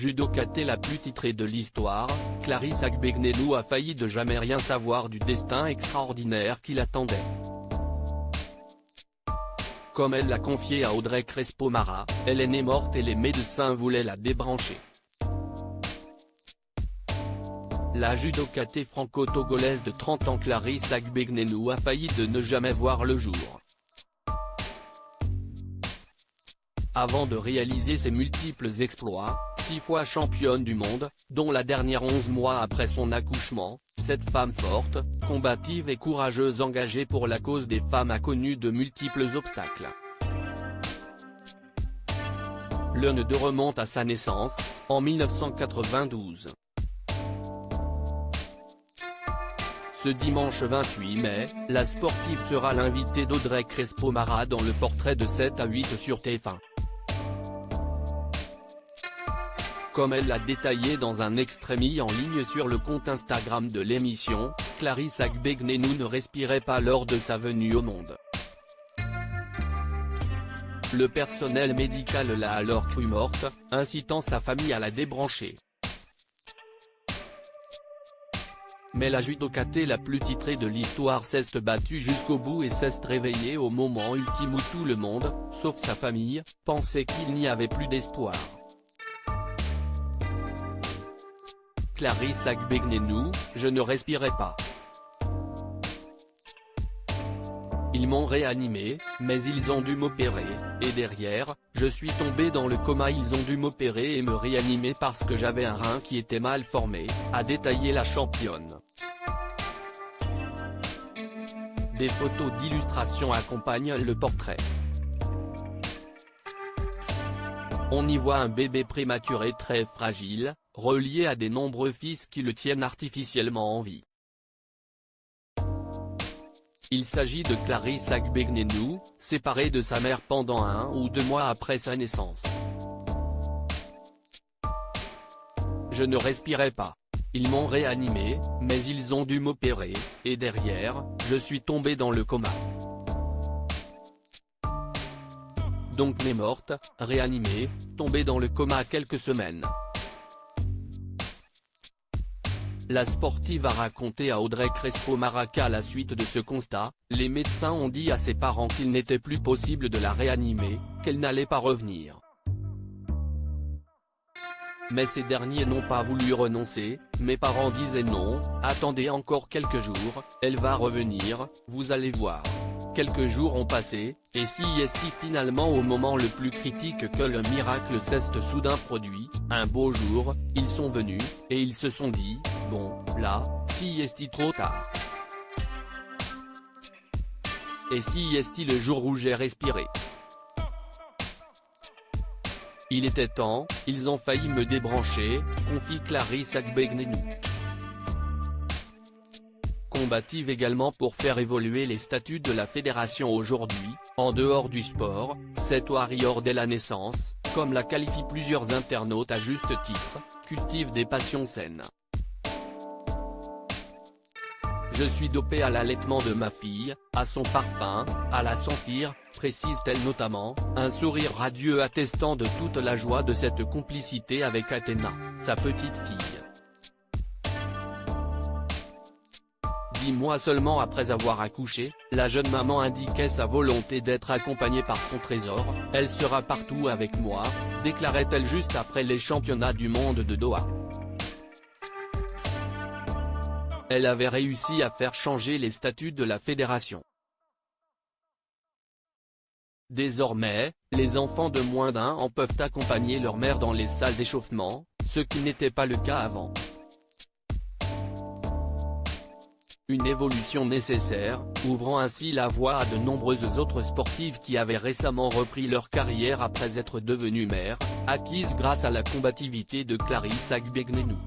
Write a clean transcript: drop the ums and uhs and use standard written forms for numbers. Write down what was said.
judokate la plus titrée de l'histoire, Clarisse Agbenienou a failli de jamais rien savoir du destin extraordinaire qui l'attendait. Comme elle l'a confié à Audrey Crespo-Mara, elle est née morte et les médecins voulaient la débrancher. La judokate franco-togolaise de 30 ans Clarisse Agbenienou a failli de ne jamais voir le jour. Avant de réaliser ses multiples exploits, 6 fois championne du monde, dont la dernière 11 mois après son accouchement, cette femme forte, combative et courageuse engagée pour la cause des femmes a connu de multiples obstacles. L'un d'eux remonte à sa naissance, en 1992. Ce dimanche 28 mai, la sportive sera l'invitée d'Audrey Crespo-Mara dans le portrait de 7 à 8 sur TF1. Comme elle l'a détaillé dans un extrait mis en ligne sur le compte Instagram de l'émission, Clarisse Agbenienou ne respirait pas lors de sa venue au monde. Le personnel médical l'a alors crue morte, incitant sa famille à la débrancher. Mais la judokate la plus titrée de l'histoire s'est battue jusqu'au bout et s'est réveillée au moment ultime où tout le monde, sauf sa famille, pensait qu'il n'y avait plus d'espoir. Clarisse Agbenienou, je ne respirais pas. Ils m'ont réanimé, mais ils ont dû m'opérer, et derrière, je suis tombée dans le coma. Ils ont dû m'opérer et me réanimer parce que j'avais un rein qui était mal formé, a détaillé la championne. Des photos d'illustration accompagnent le portrait. On y voit un bébé prématuré très fragile, relié à des nombreux fils qui le tiennent artificiellement en vie. Il s'agit de Clarisse Agbenienou, séparée de sa mère pendant 1 ou 2 mois après sa naissance. Je ne respirais pas. Ils m'ont réanimé, mais ils ont dû m'opérer, et derrière, je suis tombée dans le coma. Donc née morte, réanimée, tombée dans le coma quelques semaines. La sportive a raconté à Audrey Crespo-Mara qu'à la suite de ce constat, les médecins ont dit à ses parents qu'il n'était plus possible de la réanimer, qu'elle n'allait pas revenir. Mais ces derniers n'ont pas voulu renoncer, mes parents disaient non, attendez encore quelques jours, elle va revenir, vous allez voir. Quelques jours ont passé, et si est finalement au moment le plus critique que le miracle s'est soudain produit, un beau jour, ils sont venus, et ils se sont dit, bon, là, si est trop tard. Et si est le jour où j'ai respiré. Il était temps, ils ont failli me débrancher, confie Clarisse Agbenienou. Combative également pour faire évoluer les statuts de la fédération aujourd'hui, en dehors du sport, cette warrior dès la naissance, comme la qualifient plusieurs internautes à juste titre, cultive des passions saines. Je suis dopée à l'allaitement de ma fille, à son parfum, à la sentir, précise-t-elle notamment, un sourire radieux attestant de toute la joie de cette complicité avec Athéna, sa petite fille. 10 mois seulement après avoir accouché, la jeune maman indiquait sa volonté d'être accompagnée par son trésor, elle sera partout avec moi, déclarait-elle juste après les championnats du monde de Doha. Elle avait réussi à faire changer les statuts de la fédération. Désormais, les enfants de moins d'1 an peuvent accompagner leur mère dans les salles d'échauffement, ce qui n'était pas le cas avant. Une évolution nécessaire, ouvrant ainsi la voie à de nombreuses autres sportives qui avaient récemment repris leur carrière après être devenues mères, acquises grâce à la combativité de Clarisse Agbenienou.